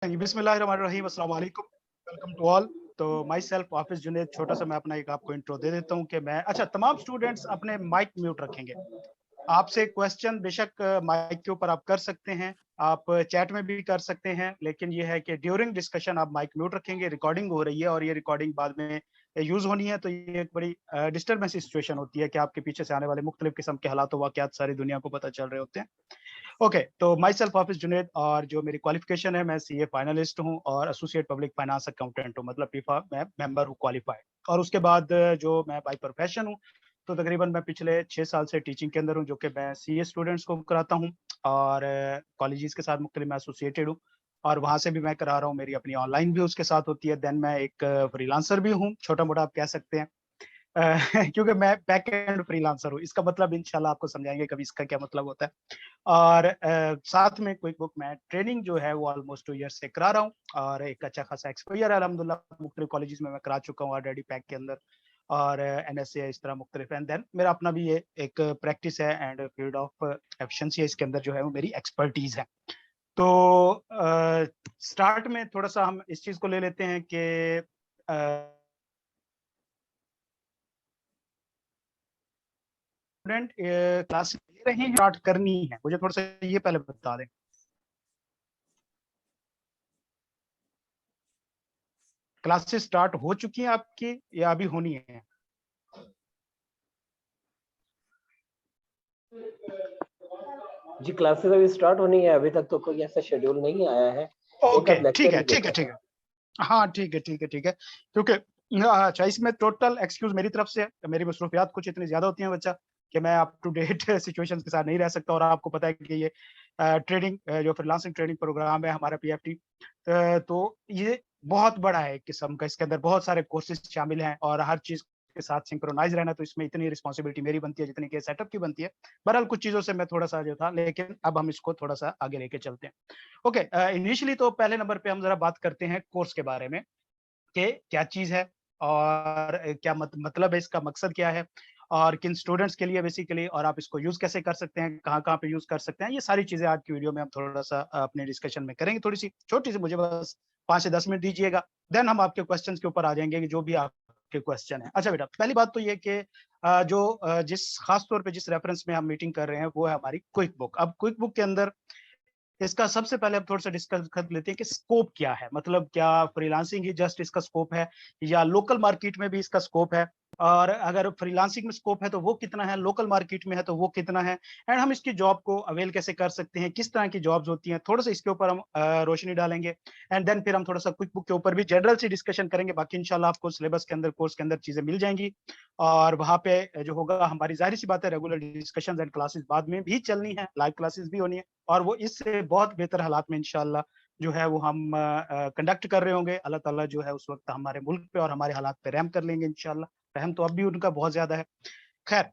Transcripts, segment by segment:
बिस्मिल्लाहिर्रहमानिर्रहीम, अस्सलाम वालेकुम, वेलकम टू ऑल। तो माई सेल्फ हाफिज जुनैद, छोटा सा मैं अपना एक आपको इंट्रो दे देता हूँ कि मैं तमाम स्टूडेंट्स अपने माइक म्यूट रखेंगे। आपसे क्वेश्चन बेशक माइक के ऊपर आप कर सकते हैं, आप चैट में भी कर सकते हैं, लेकिन ये है कि ड्यूरिंग डिस्कशन आप माइक म्यूट रखेंगे। रिकॉर्डिंग हो रही है और ये रिकॉर्डिंग बाद में यूज़ होनी है, तो ये एक बड़ी डिस्टर्बेंस सिचुएशन होती है कि आपके पीछे से आने वाले मुख्तलिफ किस्म के हालात वाक़यात सारी दुनिया को पता चल रहे होते हैं। ओके, तो माई सेल्फ हाफिज जुनैद, और जो मेरी क्वालिफिकेशन है, मैं सीए फाइनलिस्ट हूँ और एसोसिएट पब्लिक फाइनेंस अकाउंटेंट हूँ, मतलब पीफा मैं मेंबर हूँ क्वालिफाइड। और उसके बाद जो मैं बाय प्रोफेशन हूँ, तो तकरीबन मैं पिछले 6 साल से टीचिंग के अंदर हूँ, जो कि मैं सीए स्टूडेंट्स को कराता हूँ और कॉलेजेस के साथ मुख्तलिफ मैं एसोसिएटेड हूँ और वहाँ से भी मैं करा रहा हूँ। मेरी अपनी ऑनलाइन भी उसके साथ होती है। देन मैं एक फ्रीलांसर भी हूँ, छोटा-मोटा आप कह सकते हैं। अ, क्योंकि मैं बैक एंड फ्रीलांसर हूँ, इसका मतलब इंशाल्लाह आपको समझाएँगे कभी इसका क्या मतलब होता है। और साथ में क्विक बुक मैं ट्रेनिंग जो है वो ऑलमोस्ट 2 ईयर्स से करा रहा हूँ और एक अच्छा खासा एक्सपोज़र है अल्हम्दुलिल्लाह। मुख्तलिफ कॉलेजेस में मैं करा चुका हूँ ऑलरेडी पैक के अंदर, और एनएसए इस तरह मुख्तलिफ। एंड देन मेरा अपना भी ये एक प्रैक्टिस है एंड फील्ड ऑफ एफिशिएंसी है, इसके अंदर जो है वो मेरी एक्सपर्टीज़ है। तो स्टार्ट में थोड़ा-सा हम इस चीज़ को ले लेते हैं कि स्टूडेंट क्लास ले रहे हैं, स्टार्ट करनी है, मुझे थोड़ा-सा ये पहले बता दें। क्लासेस स्टार्ट हो चुकी हैं आपकी या अभी होनी है? जी, क्लासेस अभी स्टार्ट होनी है, अभी तक तो कोई ऐसा शेड्यूल नहीं आया है। एक ओके, आध ठीक लेक्चर है, ही ठीक है, देखा ठीक था। है। हाँ, ठीक है, ठीक है, ठीक है। क्योंकि अच्छा, इसमें टोटल एक्सक्यूज़ मेरी तरफ से है, मेरी मसरूफियात कुछ इतनी ज़्यादा होती हैं बच्चा, कि मैं अप टू डेट सिचुएशंस के साथ नहीं रह सकता। और आपको पता है कि ये ट्रेडिंग जो फ्रीलांसिंग ट्रेडिंग प्रोग्राम है हमारा पीएफटी, तो ये बहुत बड़ा है एक किस्म का, इसके अंदर बहुत सारे कोर्सेज़ शामिल हैं और हर चीज़ के साथ सिंक्रोनाइज़ रहना, तो इसमें इतनी रिस्पॉन्सिबिलिटी मेरी बनती है जितनी कि सेटअप की बनती है। बहरहाल कुछ चीज़ों से मैं थोड़ा-सा जो था, लेकिन अब हम इसको थोड़ा-सा आगे लेके चलते हैं। ओके, इनिशियली तो पहले नंबर पे हम ज़रा बात करते हैं कोर्स के बारे में कि क्या चीज़ है और क्या मतलब है, इसका मकसद क्या है और किन स्टूडेंट्स के लिए बेसिकली, और आप इसको यूज़ कैसे कर सकते हैं, कहाँ-कहाँ पे यूज़ कर सकते हैं। ये सारी चीज़ें आज की वीडियो में हम थोड़ा-सा अपने डिस्कशन में करेंगे। थोड़ी-सी छोटी-सी, मुझे बस 5 से 10 मिनट दीजिएगा, देन हम आपके क्वेश्चन्स के ऊपर आ जाएँगे कि जो भी आपके क्वेश्चन हैं। अच्छा बेटा, पहली बात तो ये कि जिस ख़ास तौर पे जिस रेफ़रेंस में हम मीटिंग कर रहे हैं, वो है हमारी क्विक बुक। अब क्विक बुक के अंदर इसका सबसे पहले हम थोड़ा-सा डिस्कस कर लेते हैं कि स्कोप क्या है? मतलब क्या फ्रीलांसिंग ही जस्ट इसका स्कोप है या लोकल मार्केट में भी इसका स्कोप है? और अगर फ्रीलांसिंग में स्कोप है तो वो कितना है? लोकल मार्केट में है तो वो कितना है? एंड हम इसकी जॉब को अवेल कैसे कर सकते हैं? किस तरह की जॉब्स होती हैं? थोड़ा-सा इसके ऊपर हम रोशनी डालेंगे एंड देन फिर हम थोड़ा-सा क्विक बुक के ऊपर भी जनरल सी डिस्कशन करेंगे। बाकी इंशाल्लाह आपको सिलेबस के अंदर, कोर्स के अंदर चीज़ें मिल जाएँगी और वहाँ पे जो होगा, हमारी ज़ाहिर-सी बात है रेगुलर डिस्कशंस एंड क्लासेस बाद में भी चलनी है, लाइव क्लासेस भी होनी है और वो इससे बहुत बेहतर हालात में इंशाअल्लाह जो है वो हम कंडक्ट कर रहे होंगे। अल्लाह ताला जो है उस वक़्त हमारे मुल्क पे और हमारे हालात पे रहम कर लेंगे इंशाअल्लाह। रहम तो अब भी उनका बहुत ज़्यादा है। ख़ैर,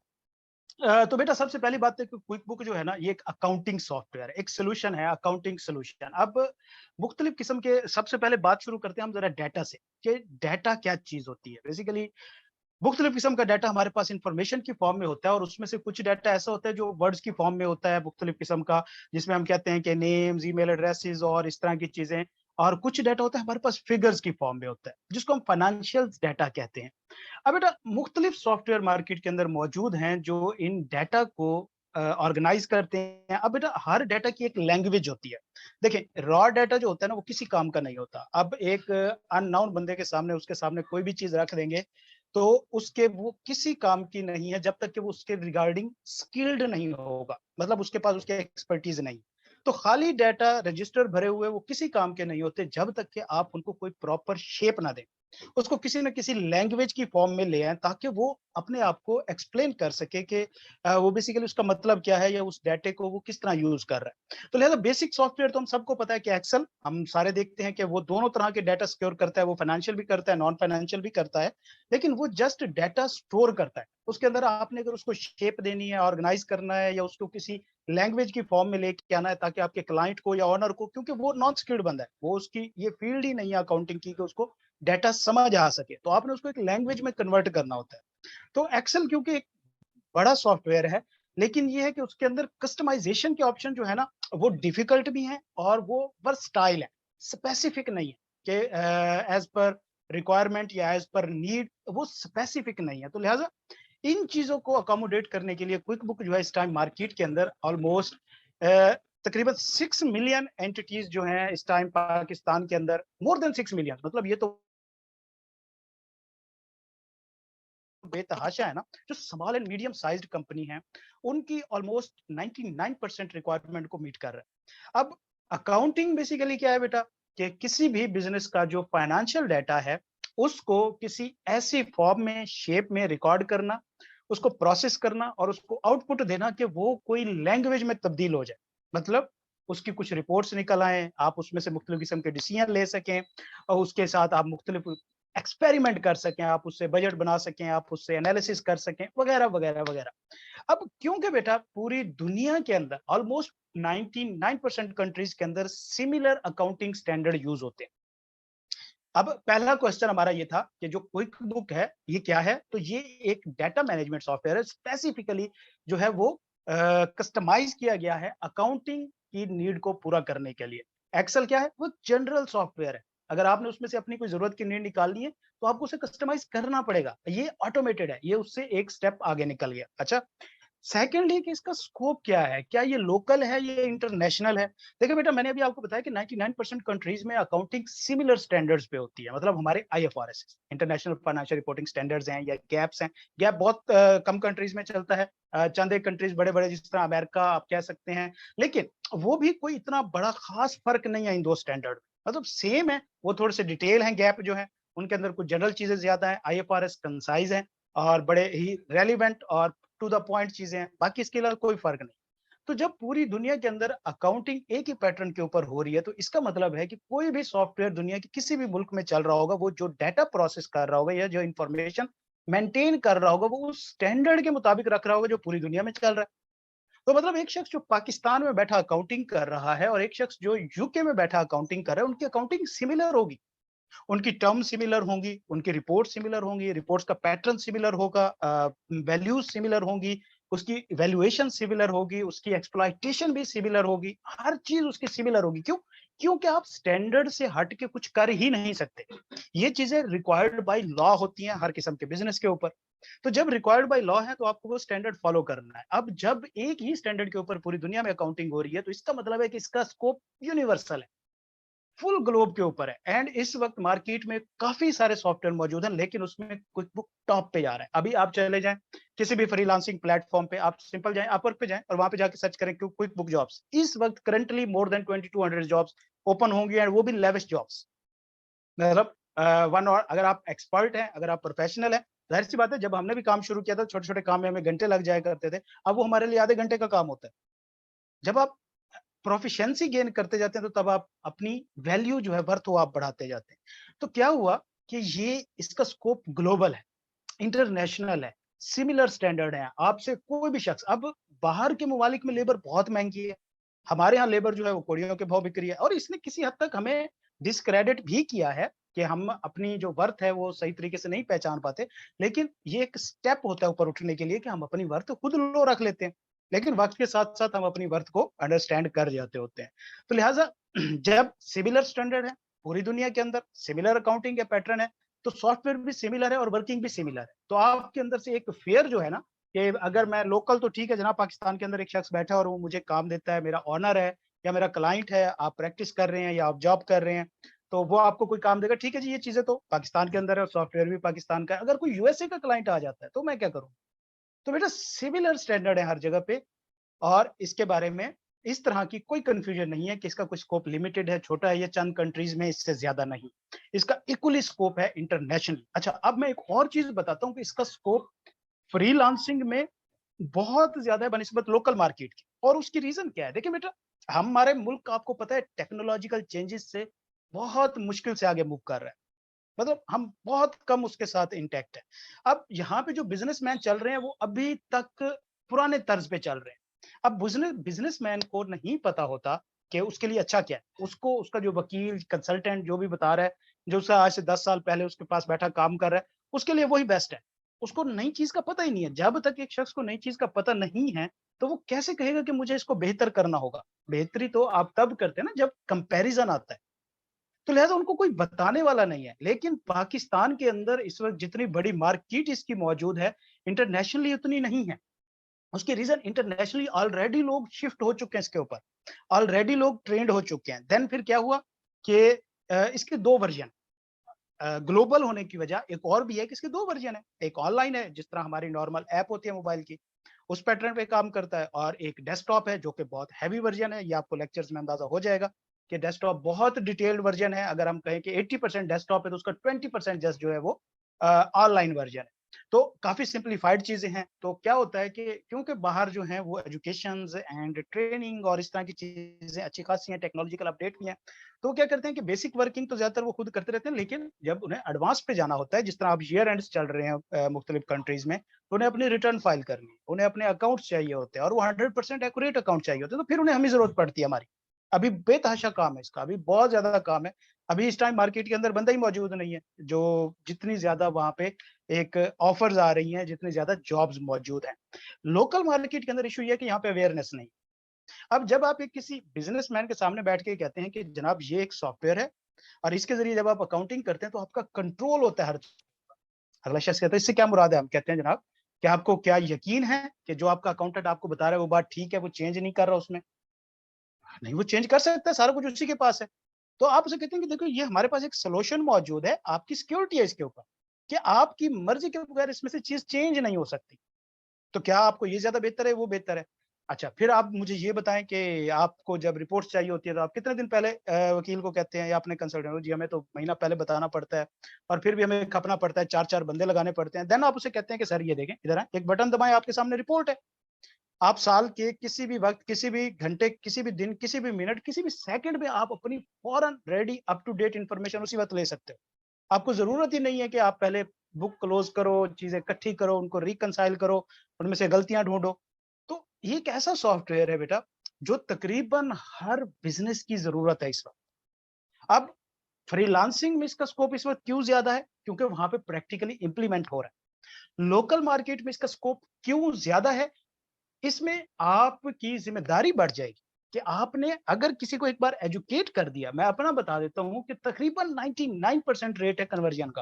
तो बेटा सबसे पहली बात है कि क्विक बुक जो है ना, ये एक अकाउंटिंग सॉफ्टवेयर है, एक सॉल्यूशन है, अकाउंटिंग सॉल्यूशन। अब मुख्तलिफ किस्म के, सबसे पहले बात शुरू करते हैं हम ज़रा डाटा से, कि डाटा क्या चीज़ होती है? बेसिकली मुख्तलिफ किस्म का डाटा हमारे पास इंफॉर्मेशन की फॉर्म में होता है और उसमें से कुछ डाटा ऐसा होता है जो वर्ड्स की फॉर्म में होता है मुख्तलिफ किस्म का, जिसमें हम कहते हैं कि नेम्स, ईमेल एड्रेसेस और इस तरह की चीज़ें। और कुछ डाटा होता है हमारे पास फिगर्स की फॉर्म में होता है, जिसको हम फाइनेंशियल डाटा कहते हैं। अब बेटा मुख्तलिफ सॉफ्टवेयर मार्केट के अंदर मौजूद हैं जो इन डाटा को ऑर्गेनाइज़ करते हैं। अब बेटा हर डाटा की एक लैंग्वेज होती है। देखिए रॉ डाटा जो होता है ना, वो किसी काम का नहीं होता। अब एक अननोन बंदे के सामने, उसके सामने कोई भी चीज़ रख देंगे, तो उसके वो किसी काम की नहीं है जब तक कि वो उसके रिगार्डिंग स्किल्ड नहीं होगा, मतलब उसके पास उसकी एक्सपर्टीज़ नहीं। तो खाली डाटा रजिस्टर भरे हुए वो किसी काम के नहीं होते जब तक कि आप उनको कोई प्रॉपर शेप ना दें। उसको किसी न किसी लैंग्वेज की फॉर्म में ले आएँ ताकि वो अपने आप को एक्सप्लेन कर सके कि वो बेसिकली उसका मतलब क्या है या उस डाटे को वो किस तरह यूज़ कर रहा है। तो लिहाज़ा बेसिक सॉफ्टवेयर तो हम सबको पता है कि एक्सेल, हम सारे देखते हैं कि वो दोनों तरह के डाटा सिक्योर करता है, वो फाइनेंशियल भी करता है, नॉन फाइनेंशियल भी करता है, लेकिन वो जस्ट डाटा स्टोर करता है। उसके अंदर आपने अगर उसको शेप देनी है, ऑर्गेनाइज़ करना है या उसको किसी लैंग्वेज की फॉर्म में लेके आना है ताकि आपके क्लाइंट को या ओनर को, क्योंकि वो नॉन स्किल्ड बंदा है, वो उसकी ये फील्ड ही नहीं है अकाउंटिंग की कि उसको डाटा समझ आ सके, तो आपने उसको एक लैंग्वेज में कन्वर्ट करना होता है। तो एक्सेल क्योंकि एक बड़ा सॉफ्टवेयर है, लेकिन ये है कि उसके अंदर कस्टमाइज़ेशन के ऑप्शन जो है ना, वो डिफ़िकल्ट भी हैं और वो वर्सटाइल है। स्पेसिफिक नहीं है कि एज पर रिक्वायरमेंट या एज पर नीड वो स्पेसिफिक नहीं है। तो लिहाजा इन चीजों को अकोमोडेट करने के लिए क्विक बुक जो है इस टाइम मार्केट के अंदर ऑलमोस्ट तकरीबन 6 मिलियन एंटिटीज जो हैं इस टाइम पाकिस्तान के अंदर, मोर देन 6 मिलियन, मतलब ये तो बेतहाशा है ना। जो small and medium sized company है उनकी ऑलमोस्ट 99% रिक्वायरमेंट को मीट कर रहा है। अब अकाउंटिंग बेसिकली क्या है बेटा, कि किसी भी बिजनेस का जो फाइनेंशियल डाटा है उसको किसी ऐसी फॉर्म में, शेप में रिकॉर्ड करना, उसको प्रोसेस करना और उसको आउटपुट देना कि वो कोई लैंग्वेज में तब्दील हो जाए। मतलब उसकी कुछ रिपोर्ट्स निकल आए, आप उसमें से मुख्तलिफ किस्म के डिसीजन ले सकें और उसके साथ आप मुख्तलिफ एक्सपेरिमेंट कर सकें, आप उससे बजट बना सकें, आप उससे एनालिसिस कर सकें, वगैरह वगैरह वगैरह। अब क्योंकि बेटा पूरी दुनिया के अंदर ऑलमोस्ट 99% कंट्रीज के अंदर सिमिलर अकाउंटिंग स्टैंडर्ड यूज होते हैं। अब पहला क्वेश्चन हमारा ये था कि जो क्विक बुक है ये क्या है, तो ये एक डाटा मैनेजमेंट सॉफ्टवेयर है, स्पेसिफिकली जो है वो कस्टमाइज किया गया है अकाउंटिंग की नीड को पूरा करने के लिए। एक्सेल क्या है, वो जनरल सॉफ्टवेयर है। अगर आपने उसमें से अपनी कोई जरूरत की नीड निकालनी है तो आपको उसे कस्टमाइज करना पड़ेगा, ये ऑटोमेटेड है, ये उससे एक स्टेप आगे निकल गया। अच्छा, सेकेंडली कि इसका स्कोप क्या है, क्या ये लोकल है, ये इंटरनेशनल है। देखिए बेटा, मैंने अभी आपको बताया कि 99% कंट्रीज में अकाउंटिंग सिमिलर स्टैंडर्ड्स पे होती है, मतलब हमारे IFRS, international financial reporting standards हैं या गैप्स हैं। गैप बहुत कम कंट्रीज में चलता है, चंद एक कंट्रीज बड़े बड़े जिस तरह अमेरिका आप कह सकते हैं, लेकिन वो भी कोई इतना बड़ा खास फर्क नहीं है इन दो स्टैंडर्ड में, मतलब सेम है। वो थोड़े से डिटेल हैं गैप जो है, उनके अंदर कुछ जनरल चीजें ज्यादा है, आईएफआरएस कंसाइज है और बड़े ही रेलिवेंट और टू द पॉइंट चीजें हैं, बाकी इसके अलावा कोई फर्क नहीं। तो जब पूरी दुनिया के अंदर अकाउंटिंग एक ही पैटर्न के ऊपर हो रही है तो इसका मतलब है कि कोई भी सॉफ्टवेयर दुनिया के किसी भी मुल्क में चल रहा होगा, वो जो डाटा प्रोसेस कर रहा होगा या जो इंफॉर्मेशन मेंटेन कर रहा होगा, वो उस स्टैंडर्ड के मुताबिक रख रहा होगा जो पूरी दुनिया में चल रहा है। तो मतलब एक शख्स जो पाकिस्तान में बैठा अकाउंटिंग कर रहा है और एक शख्स जो यूके में बैठा अकाउंटिंग कर रहा है, उनकी अकाउंटिंग सिमिलर होगी, उनकी टर्म सिमिलर होंगी, उनकी रिपोर्ट सिमिलर होंगी, रिपोर्ट्स का पैटर्न सिमिलर होगा, वैल्यूज सिमिलर होंगी, उसकी वैल्यूएशन सिमिलर होगी, उसकी एक्सप्लॉइटेशन भी सिमिलर होगी, हर चीज उसकी सिमिलर होगी। क्यों? क्योंकि आप स्टैंडर्ड से हट के कुछ कर ही नहीं सकते। ये चीजें रिक्वायर्ड बाय लॉ होती हैं हर किस्म के बिजनेस के ऊपर। तो जब रिक्वायर्ड बाय लॉ है तो आपको वो स्टैंडर्ड फॉलो करना है। अब जब एक ही स्टैंडर्ड के ऊपर पूरी दुनिया में अकाउंटिंग हो रही है तो इसका मतलब है कि इसका स्कोप यूनिवर्सल है, फुल ग्लोब के ऊपर है। एंड इस वक्त मार्केट में काफी सारे सॉफ्टवेयर मौजूद हैं, लेकिन उसमें क्विक बुक टॉप पे जा रहा है। अभी आप चले जाएं किसी भी फ्रीलांसिंग प्लेटफॉर्म पे, आप सिंपल जाएं अपवर्क पे जाएं और वहां पे जाके सर्च करें क्विक बुक जॉब्स। इस वक्त currently more than 2200 jobs open होंगी, एंड वो भी लेवेस्ट जॉब्स। मतलब वन, और अगर आप एक्सपर्ट हैं, अगर आप प्रोफेशनल हैं, जाहिर सी बात है, जब हमने भी काम शुरू किया था छोटे छोटे काम में हमें घंटे लग जाया करते थे, अब वो हमारे लिए आधे घंटे का काम होता है। जब आप प्रोफिशिएंसी गेन करते जाते हैं तो तब आप अपनी वैल्यू जो है, वर्थ, वो आप बढ़ाते जाते हैं। तो क्या हुआ कि ये इसका स्कोप ग्लोबल है, इंटरनेशनल है, सिमिलर स्टैंडर्ड है। आपसे कोई भी शख्स, अब बाहर के ममालिक में लेबर बहुत महंगी है, हमारे यहाँ लेबर जो है वो कोड़ियों के भाव बिक रही है, और इसने किसी हद तक हमें डिस्क्रेडिट भी किया है कि हम अपनी जो वर्थ है वो सही तरीके से नहीं पहचान पाते। लेकिन ये एक स्टेप होता है ऊपर उठने के लिए कि हम अपनी वर्थ खुद लो रख लेते हैं, लेकिन वक्त के साथ साथ हम अपनी वर्थ को अंडरस्टैंड कर जाते होते हैं। तो लिहाजा जब सिमिलर स्टैंडर्ड है, पूरी दुनिया के अंदर सिमिलर अकाउंटिंग के पैटर्न है, तो सॉफ्टवेयर भी सिमिलर है और वर्किंग भी सिमिलर है। तो आपके अंदर से एक फेयर जो है ना, कि अगर मैं लोकल तो ठीक है जनाब, पाकिस्तान के अंदर एक शख्स बैठा है और वो मुझे काम देता है, मेरा ऑनर है या मेरा क्लाइंट है, आप प्रैक्टिस कर रहे हैं या आप जॉब कर रहे हैं, तो वो आपको कोई काम देगा, ठीक है जी, ये चीजें तो पाकिस्तान के अंदर है और सॉफ्टवेयर भी पाकिस्तान का है। अगर कोई यूएसए का क्लाइंट आ जाता है तो मैं क्या करूँ? तो बेटा सिमिलर स्टैंडर्ड है हर जगह पे, और इसके बारे में इस तरह की कोई कंफ्यूजन नहीं है कि इसका कुछ स्कोप लिमिटेड है, छोटा है, या चंद कंट्रीज में, इससे ज्यादा नहीं। इसका इक्वली स्कोप है इंटरनेशनल। अच्छा, अब मैं एक और चीज बताता हूँ कि इसका स्कोप फ्रीलांसिंग में बहुत ज्यादा है बनिस्बत लोकल मार्केट की। और उसकी रीजन क्या है? देखिए बेटा, हमारे मुल्क आपको पता है टेक्नोलॉजिकल चेंजेस से बहुत मुश्किल से आगे मूव कर रहा है, मतलब हम बहुत कम उसके साथ इंटैक्ट है। अब यहाँ पे जो बिजनेसमैन चल रहे हैं वो अभी तक पुराने तर्ज पे चल रहे हैं। अब बिजनेसमैन को नहीं पता होता कि उसके लिए अच्छा क्या है, उसको उसका जो वकील कंसल्टेंट जो भी बता रहा है, जो उसका आज से 10 साल पहले उसके पास बैठा काम कर रहा है, उसके लिए वही बेस्ट है। उसको नई चीज का पता ही नहीं है। जब तक एक शख्स को नई चीज का पता नहीं है तो वो कैसे कहेगा कि मुझे इसको बेहतर करना होगा? बेहतरी तो आप तब करते हैं ना जब कंपैरिजन आता है। तो लिहाजा उनको कोई बताने वाला नहीं है। लेकिन पाकिस्तान के अंदर इस वक़्त जितनी बड़ी मार्केट इसकी मौजूद है, इंटरनेशनली उतनी नहीं है। उसकी रीज़न इंटरनेशनली ऑलरेडी लोग शिफ्ट हो चुके हैं इसके ऊपर, ऑलरेडी लोग ट्रेंड हो चुके हैं। देन फिर क्या हुआ कि इसके 2 वर्ज़न, ग्लोबल होने की वजह एक और भी है कि इसके 2 वर्ज़न है। एक ऑनलाइन है, जिस तरह हमारी नॉर्मल ऐप होती है मोबाइल की, उस पैटर्न पे काम करता है, और एक डेस्कटॉप है जो कि बहुत हेवी वर्ज़न है। ये आपको लेक्चर्स में अंदाज़ा हो जाएगा कि डेस्कटॉप बहुत डिटेल्ड वर्ज़न है। अगर हम कहें कि 80% डेस्कटॉप है तो उसका 20% जस्ट जो है वो ऑनलाइन वर्ज़न है। तो काफ़ी सिम्प्लीफाइड चीज़ें हैं। तो क्या होता है कि क्योंकि बाहर जो हैं वो एजुकेशंस एंड ट्रेनिंग और इस तरह की चीज़ें अच्छी खासी हैं, टेक्नोलॉजिकल अपडेट भी हैं। तो क्या करते हैं कि बेसिक वर्किंग तो ज़्यादातर वो खुद करते रहते हैं, लेकिन जब उन्हें एडवांस पे जाना होता है, जिस तरह अब ईयर एंड्स चल रहे हैं मुख्तलिफ कंट्रीज़ में, तो उन्हें अपनी रिटर्न फाइल करनी है, उन्हें अपने अकाउंट्स चाहिए होते हैं और वो 100% एक्यूरेट अकाउंट चाहिए होते हैं, तो फिर उन्हें हमें ज़रूरत पड़ती है हमारी। अभी बेतहाशा काम है इसका, अभी बहुत ज़्यादा काम है। अभी इस टाइम मार्केट के अंदर बंदा ही मौजूद नहीं है, जो जितनी ज़्यादा वहाँ पे एक ऑफर्स आ रही हैं, जितनी ज़्यादा जॉब्स मौजूद हैं। लोकल मार्केट के अंदर इश्यू ये है कि यहाँ पे अवेयरनेस नहीं। अब जब आप एक किसी बिज़नेसमैन के सामने बैठ के कहते हैं कि जनाब ये एक सॉफ्टवेयर है और इसके ज़रिए जब आप अकाउंटिंग करते हैं तो आपका कंट्रोल होता है हर चीज़। अगला शख्स कहता है इससे क्या मुराद है? हम कहते हैं जनाब, क्या आपको क्या यकीन है कि जो आपका अकाउंटेंट आपको बता रहा है वो बात ठीक है, वो चेंज नहीं कर रहा उसमें? नहीं, वो चेंज कर सकता है, सारा कुछ उसी के पास है। तो आप उसे कहते हैं कि देखो ये हमारे पास एक सॉल्यूशन मौजूद है, आपकी सिक्योरिटी है इसके ऊपर, कि आपकी मर्ज़ी के बगैर इसमें से चीज़ चेंज नहीं हो सकती। तो क्या आपको ये ज़्यादा बेहतर है, वो बेहतर है? अच्छा, फिर आप मुझे ये बताएँ कि आपको जब रिपोर्ट्स चाहिए होती है, तो आप कितने दिन पहले वकील को कहते हैं या अपने कंसल्टेंट को, जी हमें तो महीना पहले बताना पड़ता है और फिर भी हमें खपना पड़ता है, 4-4 बंदे लगाने पड़ते हैं। देन आप उसे कहते हैं कि सर ये देखें, इधर आएँ, एक बटन दबाएँ, आपके सामने रिपोर्ट है। आप साल के किसी भी वक़्त, किसी भी घंटे, किसी भी दिन, किसी भी मिनट, किसी भी सेकंड में आप अपनी फ़ौरन ready up to date information उसी वक़्त ले सकते हो। आपको ज़रूरत ही नहीं है कि आप पहले बुक क्लोज़ करो, चीज़ें इकट्ठी करो, उनको रिकंसाइल करो, उनमें से गलतियाँ ढूँढो। तो ये एक ऐसा सॉफ्टवेयर है बेटा, जो तकरीबन हर बिज़नेस की ज़रूरत है इस वक़्त। अब फ्रीलांसिंग में इसका स्कोप इस वक़्त क्यों ज़्यादा है? क्योंकि वहाँ पे प्रैक्टिकली इम्प्लीमेंट हो रहा है। लोकल मार्केट में इसका स्कोप क्यों ज़्यादा है? इसमें आपकी ज़िम्मेदारी बढ़ जाएगी कि आपने अगर किसी को एक बार एजुकेट कर दिया, मैं अपना बता देता हूँ कि तकरीबन 99% रेट है कन्वर्जन का,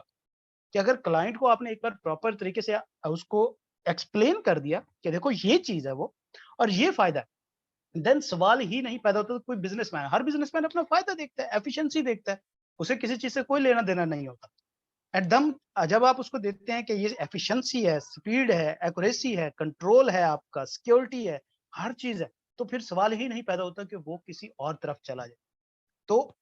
कि अगर क्लाइंट को आपने एक बार प्रॉपर तरीके से उसको एक्सप्लेन कर दिया कि देखो ये चीज़ है वो और ये फ़ायदा है, देन सवाल ही नहीं पैदा होता। तो कोई बिज़नेसमैन, हर बिज़नेसमैन अपना फ़ायदा देखता है, एफिशिएंसी देखता है, उसे किसी चीज़ से कोई लेना-देना नहीं होता। एकदम जब आप उसको देखते हैं कि ये एफिशिएंसी है, स्पीड है, एक्यूरेसी है, कंट्रोल है आपका, सिक्योरिटी है, हर चीज़ है, तो फिर सवाल ही नहीं पैदा होता कि वो किसी और तरफ चला जाए। तो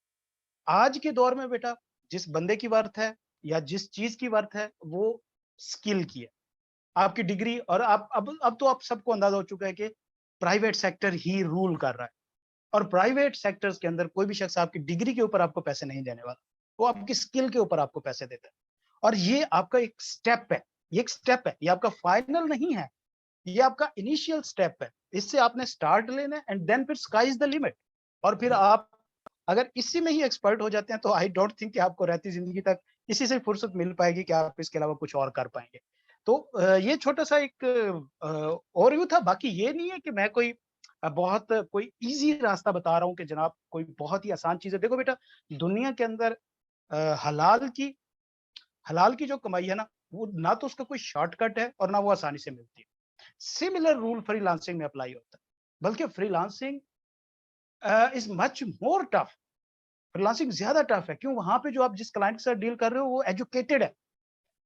आज के दौर में बेटा जिस बंदे की वर्थ है या जिस चीज़ की वर्थ है, वो स्किल की है। आपकी डिग्री, और आप अब तो आप सबको अंदाज़ा हो चुका है कि प्राइवेट सेक्टर ही रूल कर रहा है और प्राइवेट सेक्टर्स के अंदर कोई भी शख्स आपकी डिग्री के ऊपर आपको पैसे नहीं देने वाला। वो आपकी स्किल के ऊपर आपको पैसे देता है। और ये आपका एक स्टेप है, ये एक स्टेप है, ये आपका फाइनल नहीं है, ये आपका इनिशियल स्टेप है। इससे आपने स्टार्ट लेना है एंड देन फिर स्काई इज़ द लिमिट। और फिर आप अगर इसी में ही एक्सपर्ट हो जाते हैं तो आई डोंट थिंक कि आपको रहती ज़िंदगी तक इसी से फुर्सत मिल पाएगी कि आप इसके अलावा कुछ और कर पाएँगे। तो ये छोटा-सा एक ओवरव्यू था, बाकी ये नहीं है कि मैं कोई बहुत कोई ईज़ी रास्ता बता रहा हूँ कि जनाब कोई बहुत ही आसान चीज़ है। देखो बेटा, दुनिया के अंदर अ, हलाल की हलाल की जो कमाई है ना, वो ना तो उसका कोई शॉर्टकट है और ना वो आसानी से मिलती है। सिमिलर रूल फ्रीलांसिंग में अप्लाई होता है, बल्कि freelancing is much more tough. Freelancing ज़्यादा टफ है। क्यों? वहाँ पे जो आप जिस क्लाइंट के साथ डील कर रहे हो वो एजुकेटेड है।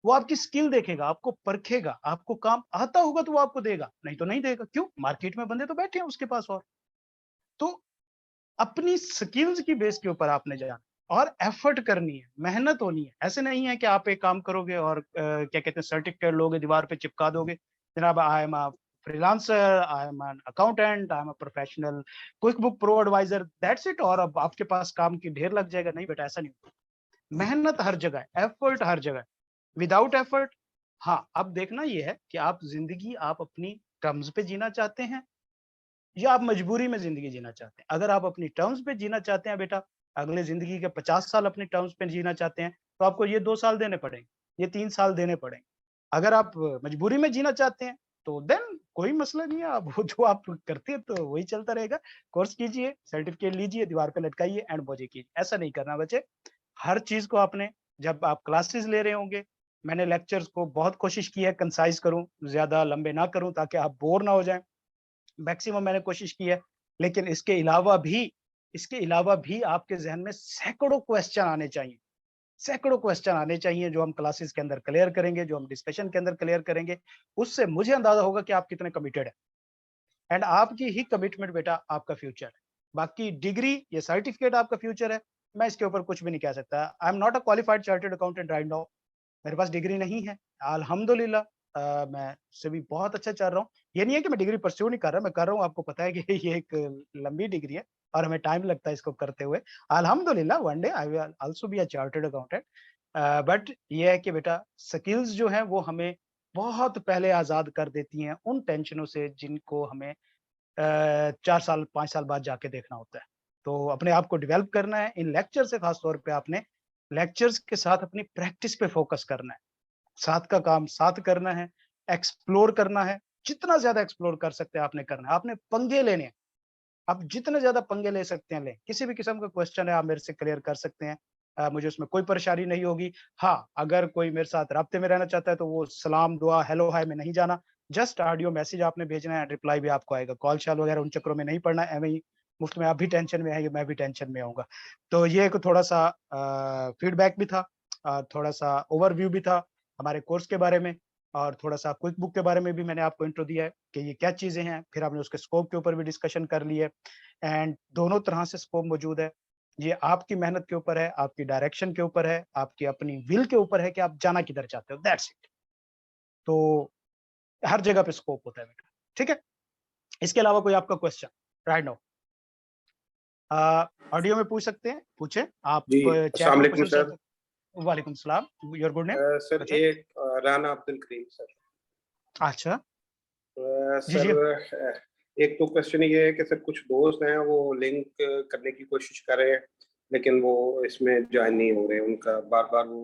वो आपकी स्किल देखेगा, आपको परखेगा, आपको काम आता होगा तो वो आपको देगा, नहीं तो नहीं देगा। क्यों? मार्केट में बंदे तो बैठे हैं उसके पास और। तो अपनी स्किल्स की बेस के ऊपर आपने जाना और एफर्ट करनी है, मेहनत होनी है। ऐसे नहीं है कि आप एक काम करोगे और क्या कहते हैं सर्टिफिकेट लोगे दीवार पे चिपका दोगे। जनाब I am a freelancer, I am an accountant, I am a professional QuickBooks ProAdvisor, that's it, और अब आपके पास काम की ढेर लग जाएगा। नहीं बेटा, ऐसा नहीं होता। मेहनत हर जगह है, एफर्ट हर जगह है। विदाउट एफर्ट, हाँ, अब देखना ये है कि आप ज़िंदगी आप अपनी टर्म्स पे जीना चाहते हैं या आप मजबूरी में ज़िंदगी जीना चाहते हैं। अगर आप अपनी टर्म्स पे जीना चाहते हैं बेटा, अगले ज़िंदगी के 50 साल अपनी टर्म्स पे जीना चाहते हैं, तो आपको ये 2 साल देने पड़ेंगे, ये 3 साल देने पड़ेंगे। अगर आप मजबूरी में जीना चाहते हैं, तो देन कोई मसला नहीं है, आप वो जो आप करते हैं तो वही चलता रहेगा। कोर्स कीजिए, सर्टिफिकेट लीजिए, दीवार पे लटकाइए एंड मौजे कीजिए। ऐसा नहीं करना बच्चे। हर चीज़ को आपने, जब आप क्लासेस ले रहे होंगे, मैंने लेक्चर्स को बहुत कोशिश की है कंसाइज़ करूँ, ज़्यादा लंबे ना करूँ ताकि आप बोर ना हो जाएँ। मैक्सिमम मैंने कोशिश की है, लेकिन इसके अलावा भी आपके ज़हन में सैकड़ों क्वेश्चन आने चाहिए। सैकड़ों क्वेश्चन आने चाहिए जो हम क्लासेस के अंदर क्लियर करेंगे, जो हम डिस्कशन के अंदर क्लियर करेंगे। उससे मुझे अंदाज़ा होगा कि आप कितने कमिटेड हैं एंड आपकी ही कमिटमेंट बेटा आपका फ्यूचर है। बाकी डिग्री या सर्टिफिकेट आपका फ्यूचर है, मैं इसके ऊपर कुछ भी नहीं कह सकता। I am not a qualified chartered accountant right now. मेरे पास डिग्री नहीं है, अल्हम्दुलिल्लाह। मैं उससे भी बहुत अच्छा चल रहा हूँ। ये नहीं है कि मैं डिग्री परस्यू नहीं कर रहा, मैं कर रहा हूँ, आपको पता है कि ये एक लंबी डिग्री है और हमें टाइम लगता है इसको करते हुए। अल्हम्दुलिल्लाह one day I will also be a chartered accountant. But ये है कि बेटा स्किल्स जो हैं वो हमें बहुत पहले आज़ाद कर देती हैं उन टेंशनों से जिनको हमें 4 साल 5 साल बाद जाके देखना होता है। तो अपने आप को डेवलप करना है, इन लेक्चर से खास तौर पे आपने लेक्चर्स के साथ अपनी प्रैक्टिस पे फोकस करना है। साथ का काम साथ करना है, एक्सप्लोर करना है, जितना ज़्यादा एक्सप्लोर कर सकते हैं आपने करना है। आपने पंगे लेने हैं, आप जितने ज़्यादा पंगे ले सकते हैं लें। किसी भी किस्म का क्वेश्चन है आप मेरे से क्लियर कर सकते हैं। मुझे उसमें कोई परेशानी नहीं होगी। हाँ, अगर कोई मेरे साथ राब्ते में रहना चाहता है तो वो सलाम, दुआ, हेलो, हाय में नहीं जाना। जस्ट ऑडियो मैसेज आपने भेजना है, रिप्लाई भी आपको आएगा। कॉल-शाल वगैरह उन चक्करों में नहीं पड़ना है। एवें ही मुफ्त में आप भी टेंशन में हैं, मैं भी टेंशन में आऊँगा। तो ये एक थोड़ा-सा फीडबैक भी था, थोड़ा-सा ओवरव्यू भी था हमारे कोर्स के बारे में और थोड़ा-सा क्विक बुक के बारे में भी मैंने आपको इंट्रो दिया है कि ये क्या चीज़ें हैं। फिर आपने उसके स्कोप के ऊपर भी डिस्कशन कर ली है एंड दोनों तरह से स्कोप मौजूद है। ये आपकी मेहनत के ऊपर है, आपकी डायरेक्शन के ऊपर है, आपकी अपनी विल के ऊपर है कि आप जाना किधर चाहते हो, दैट्स इट। तो हर जगह पे स्कोप होता है बेटा, ठीक है? इसके अलावा कोई आपका क्वेश्चन राइट नाउ? ऑडियो में पूछ सकते हैं, पूछें। आप जी, चैट अस्सलाम में वालेकुम क्वेश्चन सर। वालेकुम सलाम, योर गुड नेम? सर बच्चे? एक राना अब्दुल करीम सर। अच्छा, जी, सर जी। एक तो क्वेश्चन ये है कि सर कुछ दोस्त हैं वो लिंक करने की कोशिश कर रहे हैं, लेकिन वो इसमें जॉइन नहीं हो रहे हैं। उनका बार-बार वो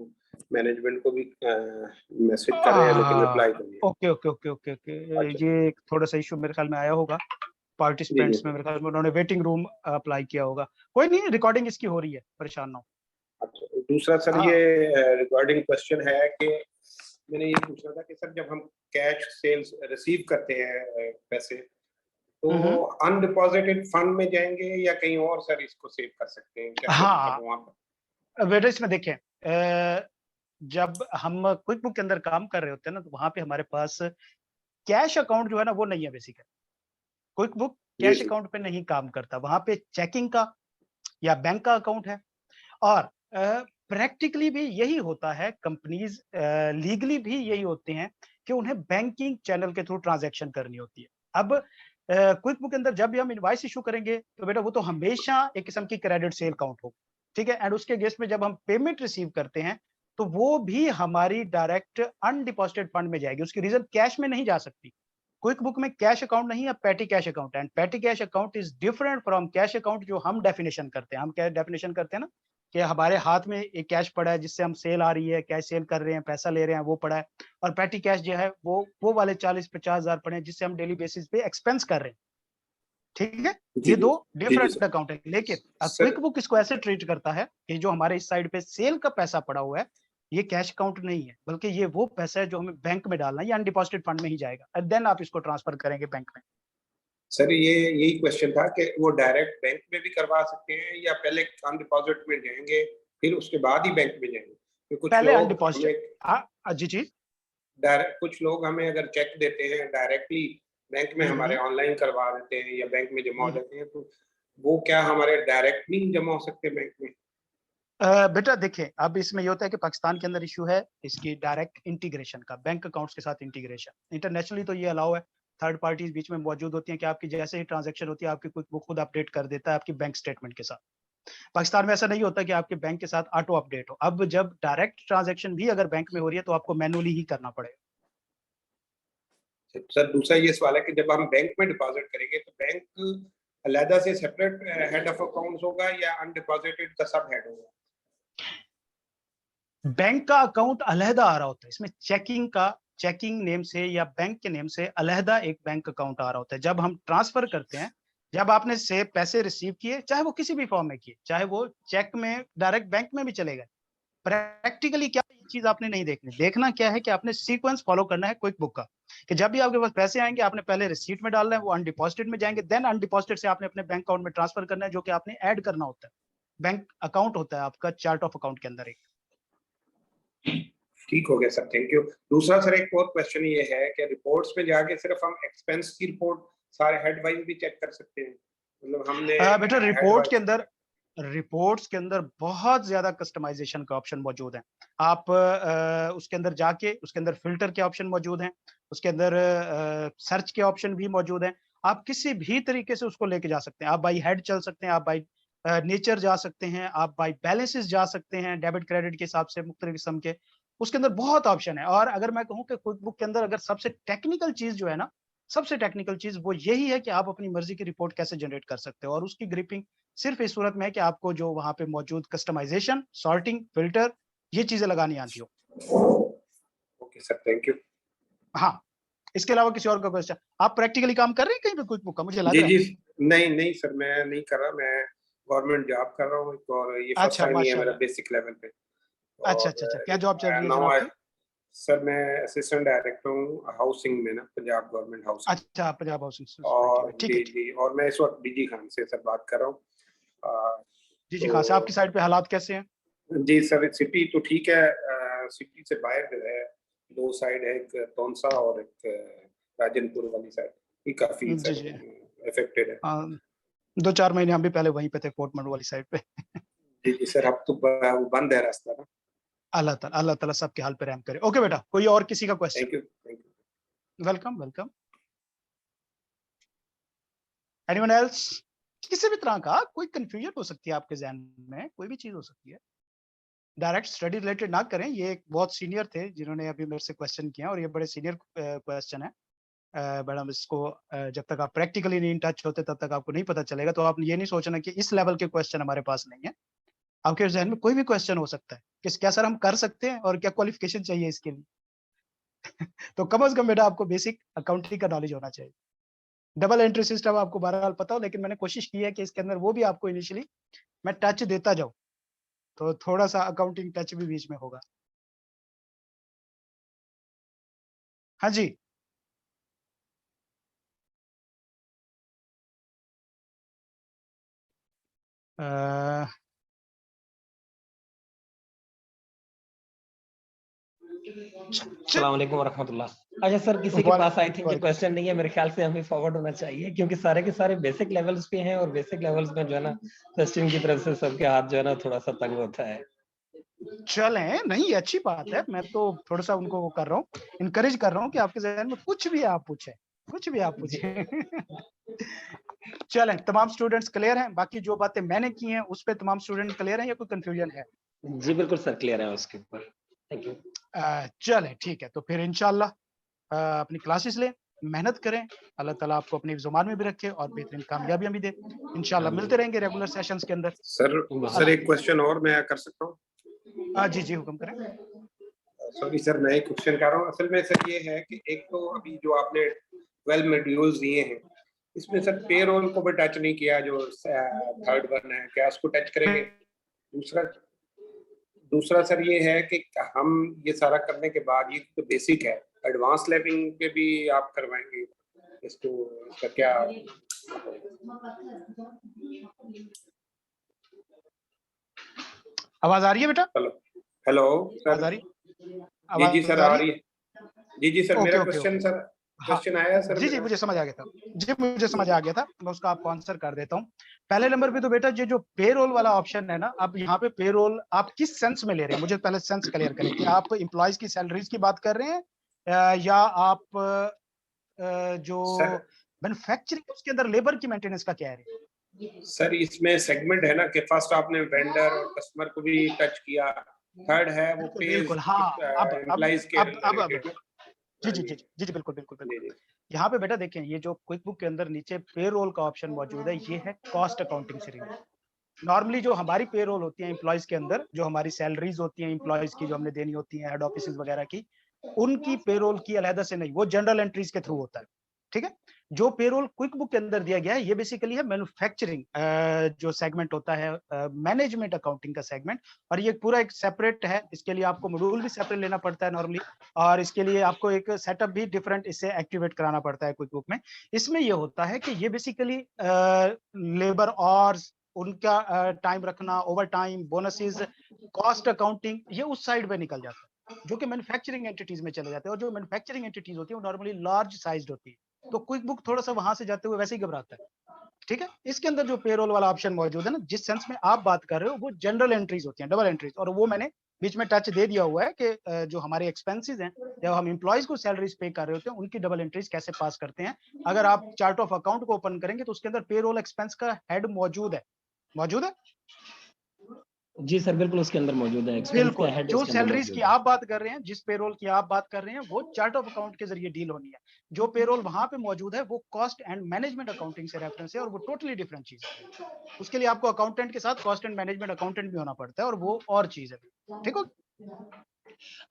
मैनेजमेंट को भी मैसेज कर रहे हैं लेकिन आह, रिप्लाई तो नहीं है। Okay, okay, okay, okay, okay. अच्छा, ये एक थोड़ा-सा इश्यू मेरे ख्याल में आया होगा। जी, जी पार्टिसिपेंट्स में सर। मेरे ख्याल में उन्होंने वेटिंग रूम अप्लाई किया होगा। कोई नहीं, रिकॉर्डिंग इसकी हो रही है, परेशान ना हो। अच्छा, दूसरा सर ये हाँ, रिगार्डिंग क्वेश्चन है कि मैंने ये पूछना था कि सर जब हम कैश सेल्स रिसीव करते हैं पैसे, तो हुँ, हुँ। अनडिपॉज़िटेड फंड में जाएँगे या कहीं और सर इसको सेव कर सकते हैं? कैसे हाँ, मतलब वहाँ पर? बेटा इसमें देखें, जब हम क्विक बुक के अंदर काम कर रहे होते हैं ना, तो वहाँ पे हमारे पास कैश अकाउंट जो है ना, वो नहीं है बेसिकली। क्विक बुक जी, कैश जी। अकाउंट पे नहीं काम करता, वहाँ पे चेकिंग का या बैंक का अकाउंट है और प्रैक्टिकली भी यही होता है, कंपनीज़ लीगली भी यही होते हैं कि उन्हें बैंकिंग चैनल के थ्रू ट्रांज़ैक्शन करनी होती है। अब क्विक बुक के अंदर जब भी हम इनवॉइस इश्यू करेंगे, तो बेटा वो तो हमेशा एक किस्म की क्रेडिट सेल काउंट होगी, ठीक है? एंड उसके अगेंस्ट में जब हम पेमेंट रिसीव करते हैं, तो वो भी हमारी डायरेक्ट अनडिपॉज़िटेड फंड में जाएगी, उसकी रीज़न कैश में नहीं जा सकती। क्विक बुक में कैश अकाउंट नहीं है, पेटी कैश अकाउंट है एंड पेटी cash account is different from cash account जो हम डेफिनिशन करते हैं। हम क्या डेफिनिशन करते हैं ना कि हमारे हाथ में एक कैश पड़ा है जिससे हम सेल आ रही है, कैश सेल कर रहे हैं, पैसा ले रहे हैं, वो पड़ा है और पेटी कैश जो है वो वाले 40-50 हज़ार पड़े हैं जिससे हम डेली बेसिस पे एक्सपेंस कर रहे हैं, ठीक है? जी, ये जी। 2 जी, जी डिफरेंट सर। अकाउंट है, लेकिन सर क्विक बुक इसको ऐसे ट्रीट करता है कि जो हमारे इस साइड पे सेल का पैसा पड़ा हुआ है, ये कैश अकाउंट नहीं है, बल्कि ये वो पैसा है जो हमें बैंक में डालना है, ये अनडिपॉज़िटेड फंड में ही जाएगा एंड देन आप इसको ट्रांसफर करेंगे बैंक में। सर ये यही क्वेश्चन था कि वो डायरेक्ट बैंक में भी करवा सकते हैं या पहले ऑन डिपॉज़िट में जाएँगे, फिर उसके बाद ही बैंक में जाएँगे? कि कुछ पहले लोग अनडिपॉज़िटेड। हमें जी, जी। डायरेक्ट कुछ लोग हमें अगर चेक देते हैं डायरेक्टली बैंक में हुँ, हमारे हुँ। ऑनलाइन करवा देते हैं या बैंक में जमा हुँ, हो हुँ। जाते हैं, तो वो क्या हमारे डायरेक्ट नहीं जमा हो सकते बैंक में? बेटा देखिए, अब इसमें ये होता है कि पाकिस्तान के अंदर इश्यू है इसकी डायरेक्ट इंटीग्रेशन का, बैंक अकाउंट्स के साथ इंटीग्रेशन। इंटरनेशनली तो ये अलाउ है, थर्ड पार्टीज़ बीच में मौजूद होती हैं कि आपकी जैसे ही ट्रांज़ैक्शन होती है, आपकी क्विक बुक खुद अपडेट कर देता है आपकी बैंक स्टेटमेंट के साथ। पाकिस्तान में ऐसा नहीं होता कि आपके बैंक के साथ ऑटो अपडेट हो। अब जब डायरेक्ट ट्रांज़ैक्शन भी अगर बैंक में हो रही है, तो आपको मैनुअली ही करना पड़ेगा। सर दूसरा ये सवाल है कि जब हम बैंक में डिपॉज़िट करेंगे तो बैंक अलहदा से सेपरेट हेड ऑफ अकाउंट्स होगा या अनडिपॉज़िटेड का सब हेड होगा? बैंक का अकाउंट अलहदा आ रहा होता है, इसमें चेकिंग का चेकिंग नेम से या बैंक के नेम से अलहदा एक बैंक अकाउंट आ रहा होता है। जब हम ट्रांसफर करते हैं, जब आपने से पैसे रिसीव किए, चाहे वो किसी भी फॉर्म में किए, चाहे वो चेक में डायरेक्ट बैंक में भी चले गए, प्रैक्टिकली क्या ये चीज आपने नहीं देखनी। देखना क्या है कि आपने सीक्वेंस फॉलो करना है क्विक बुक का, कि जब भी आपके पास पैसे आएंगे आपने पहले रिसीट में डालना है, वो अनडिपॉजिटेड में जाएंगे, देन अनडिपॉजिटेड से आपने अपने बैंक अकाउंट में ट्रांसफर करना है, जो कि आपने ऐड करना होता है। बैंक अकाउंट होता है आपका चार्ट ऑफ अकाउंट के अंदर एक। ठीक हो गया सर, थैंक यू। दूसरा सर एक और क्वेश्चन ये है कि रिपोर्ट्स में जाके सिर्फ हम एक्सपेंस की रिपोर्ट सारे हेड वाइज भी चेक कर सकते हैं? मतलब हमने बेटा रिपोर्ट्स के अंदर बहुत ज्यादा कस्टमाइजेशन का ऑप्शन मौजूद है। आप उसके अंदर जाके उसके अंदर फिल्टर के ऑप्शन मौजूद हैं, उसके अंदर सर्च के ऑप्शन भी मौजूद हैं। आप किसी भी तरीके से उसको लेके जा सकते हैं। आप बाई हेड चल सकते हैं, आप बाई नेचर जा सकते हैं, आप बाई बैलेंसेस जा सकते हैं, डेबिट क्रेडिट के हिसाब से मुख्तलिफ किस्म के। उसके अंदर बहुत ऑप्शन है। और अगर मैं कहूँ कि क्विक बुक के अंदर अगर सबसे टेक्निकल चीज जो है ना, सबसे टेक्निकल चीज वो यही है कि आप अपनी मर्जी की रिपोर्ट कैसे जनरेट कर सकते हो। और उसकी ग्रिपिंग सिर्फ इस सूरत में है कि आपको जो वहां पे मौजूद कस्टमाइजेशन, सॉर्टिंग, फिल्टर, ये चीजें लगानी आती हो। Okay sir, thank you. हाँ, इसके अलावा किसी और का क्वेश्चन? आप प्रैक्टिकली काम कर रहे हैं कहीं पे क्विक बुक का? मुझे लग जी रहा है। जी, नहीं सर, मैं नहीं कर रहा, मैं गवर्नमेंट जॉब कर रहा हूँ और ये फर्स्ट अच्छा, टाइम ही है मेरा माशाल्लाह। बेसिक लेवल पे। अच्छा, क्या जॉब चल रही है सर आपकी? सर मैं असिस्टेंट डायरेक्टर हूँ हाउसिंग में ना, पंजाब गवर्नमेंट हाउसिंग। अच्छा, पंजाब हाउसिंग सोसाइटी और में। ठीक है, जी, और मैं इस वक्त डीजी खान से सर बात कर रहा हूँ। जी खान साहब, आपकी साइड पे हालात कैसे हैं? जी सर, सिटी तो ठीक है, सिटी से बाहर जो है दो साइड है, एक तौनसा और एक राजनपुर वाली साइड, ये काफी जी सर जी, अफेक्टेड है। 2-4 महीने हम भी पहले वहीं पे थे, फोर्टमंड वाली साइड पे। जी जी सर, अब तो बंद है रास्ता ना। अल्लाह ताला सबके हाल पे रहम करे। ओके बेटा, कोई और किसी का question? Thank you. Welcome welcome. Anyone else? किसी भी तरह का कोई कंफ्यूजन हो सकती है आपके जहन में, कोई भी चीज हो सकती है। डायरेक्ट स्टडी रिलेटेड ना करें। ये एक बहुत सीनियर थे जिन्होंने अभी मेरे से क्वेश्चन किया, और ये बड़े सीनियर क्वेश्चन है। बट हम इसको जब तक आप प्रैक्टिकली नहीं इन टच होते तब तक आपको नहीं पता चलेगा। तो आप ये नहीं सोचना कि इस लेवल के क्वेश्चन हमारे पास नहीं है। आपके जहन में कोई भी क्वेश्चन हो सकता है कि क्या सर हम कर सकते हैं और क्या क्वालिफिकेशन चाहिए इसके लिए। तो कम से कम बेटा आपको बेसिक अकाउंटिंग का नॉलेज होना चाहिए। डबल एंट्री सिस्टम आपको बहरहाल पता हो, लेकिन मैंने कोशिश की है कि इसके अंदर वो भी आपको इनिशियली मैं टच देता जाऊं, तो थोड़ा सा अकाउंटिंग टच भी बीच में होगा। हाँ जी। अस्सलाम वालेकुम वरहमतुल्लाह। अच्छा सर, किसी के पास आई थिंक ये क्वेश्चन नहीं है, मेरे ख्याल से हमें फॉरवर्ड होना चाहिए, क्योंकि सारे के सारे बेसिक लेवल्स पे हैं, और बेसिक लेवल्स में जो है ना क्वेश्चन की तरफ से सबके हाथ जो है ना थोड़ा सा तंग होता है। चले नहीं, अच्छी बात है। मैं तो थोड़ा सा उनको वो कर रहा हूँ, इनकरेज कर रहा हूँ कि आपके जहन में कुछ भी आप पूछे, कुछ भी आप पूछे। चलें, तमाम स्टूडेंट्स क्लियर हैं? बाकी जो बातें मैंने की हैं उस पे तमाम स्टूडेंट क्लियर हैं या कोई कंफ्यूजन है? जी बिल्कुल सर, क्लियर है उसके ऊपर। Thank you. चलें ठीक है, तो फिर इंशाल्लाह अपनी क्लासेस लें, मेहनत करें, अल्लाह ताला आपको अपनी जुबान में भी रखे और बेहतरीन कामयाबियां भी दे। इंशाल्लाह मिलते रहेंगे रेगुलर सेशंस के अंदर। सर एक क्वेश्चन और मैं कर सकता हूँ? जी जी, हुक्म करें। सॉरी सर, मैं एक क्वेश्चन कर रहा हूँ। असल में सर ये है कि एक तो अभी जो आपने 12 मॉड्यूल्स दिए हैं, इसमें सर पेरोल को भी टच नहीं किया, जो थर्ड वन है, क्या उसको टच करेंगे? दूसरा सर ये है कि हम ये सारा करने के बाद, ये तो बेसिक है, एडवांस लेवल पे भी आप करवाएंगे इसको? इसका क्या? आवाज आ रही है बेटा? Hello sir. आवाज आ रही? जी सर, आ रही है। जी सर, मेरा क्वेश्चन सर, क्वेश्चन आया सर? जी मुझे समझ आ गया था। जी मुझे समझ आ गया था, मैं उसका आपको आंसर कर देता हूँ। पहले नंबर पे तो बेटा ये जो पेरोल वाला ऑप्शन है ना, अब यहाँ पे पेरोल आप किस सेंस में ले रहे हैं, मुझे पहले सेंस क्लियर करें कि आप एम्प्लॉयज की सैलरीज की बात कर रहे हैं या आप जो मैन्युफैक्चरिंग उसके अंदर लेबर की मेंटेनेंस का कह रहे हैं? सर इसमें सेगमेंट है ना कि फर्स्ट आपने वेंडर और कस्टमर को भी टच किया, थर्ड है वो पे बिल्कुल। हाँ, एम्प्लॉइज के अब जी बिल्कुल बिल्कुल। यहाँ पे बेटा देखें, ये जो क्विक बुक के अंदर नीचे पेरोल का ऑप्शन मौजूद है, ये है कॉस्ट अकाउंटिंग से रिलेटेड। नॉर्मली जो हमारी पेरोल होती है एम्प्लॉयज के अंदर, जो हमारी सैलरीज होती हैं एम्प्लॉयज की, जो हमने देनी होती है हेड ऑफिस वगैरह की, उनकी पेरोल की अलहदा से नहीं, वो जनरल एंट्रीज के थ्रू होता है, ठीक है। जो पेरोल क्विक बुक के अंदर दिया गया है, ये बेसिकली है मैन्युफैक्चरिंग जो सेगमेंट होता है, मैनेजमेंट अकाउंटिंग का सेगमेंट, और ये पूरा एक सेपरेट है। इसके लिए आपको मॉड्यूल भी सेपरेट लेना पड़ता है नॉर्मली, और इसके लिए आपको एक सेटअप भी डिफरेंट इससे एक्टिवेट कराना पड़ता है क्विक बुक में। इसमें ये होता है कि ये बेसिकली लेबर आवर्स, उनका टाइम रखना, over time, bonuses, cost accounting, ये उस साइड पे निकल जाता है, जो कि मैन्युफैक्चरिंग एंटिटीज में चले जाते हैं। और जो मैन्युफैक्चरिंग एंटिटीज होती है वो नॉर्मली लार्ज साइज्ड होती है, तो क्विक बुक थोड़ा सा वहां से जाते हुए वैसे ही घबराता है, ठीक है। इसके अंदर जो पेरोल वाला ऑप्शन मौजूद है ना, जिस सेंस में आप बात कर रहे हो, वो जनरल एंट्रीज होती हैं, डबल एंट्रीज, और वो मैंने बीच में टच दे दिया हुआ है कि जो हमारे एक्सपेंसेस हैं, जब हम एम्प्लॉइज को सैलरीज पे कर रहे होते हैं, उनकी डबल एंट्रीज कैसे पास करते हैं। अगर आप चार्ट ऑफ अकाउंट को ओपन करेंगे तो उसके अंदर पेरोल एक्सपेंस का हेड मौजूद है, मौजूद है। जी सर, बिल्कुल उसके अंदर मौजूद है, एक्सपेंस का बिल्कुल, हेड जो उसके अंदर सैलरीज की मौजूद है। आप बात कर रहे हैं, जिस पेरोल की आप बात कर रहे हैं, वो चार्ट ऑफ अकाउंट के जरिए डील होनी है। जो पेरोल वहां पे मौजूद है वो कॉस्ट एंड मैनेजमेंट अकाउंटिंग से रेफरेंस है, और वो टोटली डिफरेंट चीज है। उसके लिए आपको अकाउंटेंट के साथ कॉस्ट एंड मैनेजमेंट अकाउंटेंट भी होना पड़ता है, और वो और चीज है, ठीक हो।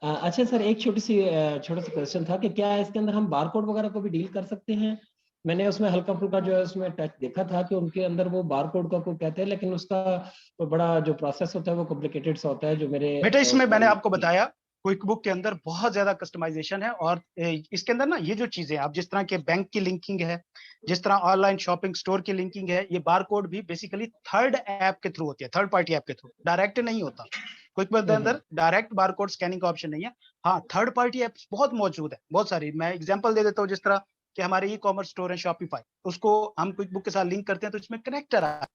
अच्छा सर, एक छोटा सा क्वेश्चन था कि क्या इसके अंदर हम बारकोड वगैरह को भी डील कर सकते हैं? मैंने उसमें हल्का फुल्का जो है उसमें टच देखा था कि उनके अंदर वो बारकोड का कोई कहते हैं, लेकिन उसका तो बड़ा जो प्रोसेस होता है वो कॉम्प्लिकेटेड सा होता है, जो मेरे बेटा इसमें मैंने आपको बताया, क्विक बुक के अंदर बहुत ज्यादा कस्टमाइजेशन है, और इसके अंदर ना ये जो चीजें, आप जिस तरह के बैंक की लिंकिंग है, जिस तरह ऑनलाइन शॉपिंग स्टोर की लिंकिंग है, ये बारकोड भी बेसिकली थर्ड ऐप के थ्रू होती है, थर्ड पार्टी ऐप के थ्रू, डायरेक्ट नहीं होता। क्विक बुक के अंदर डायरेक्ट बारकोड स्कैनिंग का ऑप्शन नहीं है। हाँ, थर्ड पार्टी एप्स बहुत मौजूद है, बहुत सारी। मैं एग्जांपल दे देता हूँ, जिस तरह कि हमारे ई कॉमर्स स्टोर है शॉपिफाई, उसको हम क्विक बुक के साथ लिंक करते हैं, तो इसमें कनेक्टर है,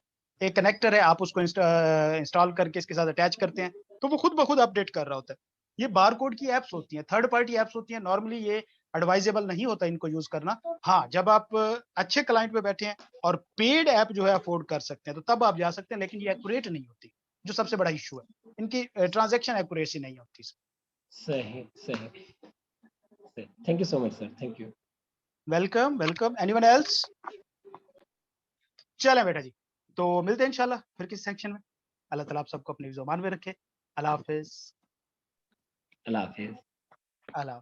एक कनेक्टर है, आप उसको इंस्टॉल करके इसके साथ अटैच करते हैं, तो वो खुद ब खुद अपडेट कर रहा होता है। ये बारकोड की एप्स होती हैं, थर्ड पार्टी एप्स होती हैं, नॉर्मली ये एडवाइजेबल नहीं होता इनको यूज करना। हाँ, जब आप अच्छे क्लाइंट पे बैठे हैं और पेड ऐप जो है अफोर्ड कर सकते हैं, तो तब आप जा सकते हैं, लेकिन ये एक्यूरेट नहीं होती, जो सबसे बड़ा इशू है, इनकी ट्रांजैक्शन एक्यूरेसी नहीं होती। सही सही। Thank you so much sir, thank you. Welcome welcome. Anyone else? चलें बेटा जी, तो मिलते हैं इंशाल्लाह फिर किस सेक्शन में। अल्लाह ताला आप सबको अपनी ज़ुबान में रखे। अल्लाह हाफिज। अल्लाह हाफिज। अल्लाह।